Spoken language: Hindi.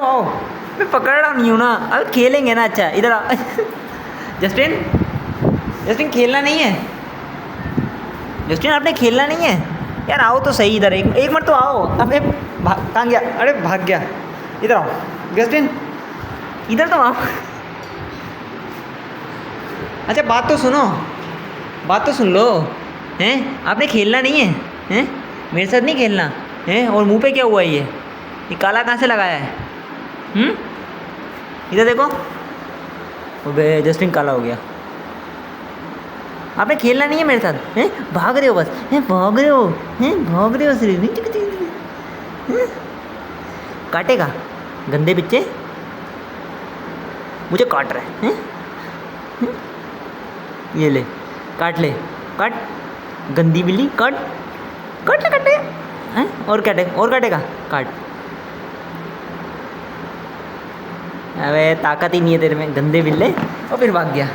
आओ, मैं पकड़ रहा नहीं हूँ ना, अब खेलेंगे ना। अच्छा इधर आओ। जस्टिन, जस्टिन खेलना नहीं है। जस्टिन आपने खेलना नहीं है यार, आओ तो सही इधर, एक मिनट तो आओ। अबे कहाँ गया? अरे भाग गया। इधर आओ जस्टिन, इधर तो आओ। अच्छा बात तो सुनो, बात तो सुन लो। हैं आपने खेलना नहीं है? हैं मेरे साथ नहीं खेलना है? और मुंह पे क्या हुआ ये काला कहाँ से लगाया है? इधर देखो। अबे जस्टिन काला हो गया। आपने खेलना नहीं है मेरे साथ? हैं भाग रहे हो बस, हैं भाग रहे हो, हैं भाग रहे हो सिर्फ। हैं? काटेगा गंदे बच्चे, मुझे काट रहा है। हैं? ये ले काट ले, काट गंदी बिल्ली, काट काट ले, काटे हैं और काटे, और काटेगा, काट। अबे ताकत ही नहीं है तेरे में गंदे बिल्ले। और फिर भाग गया।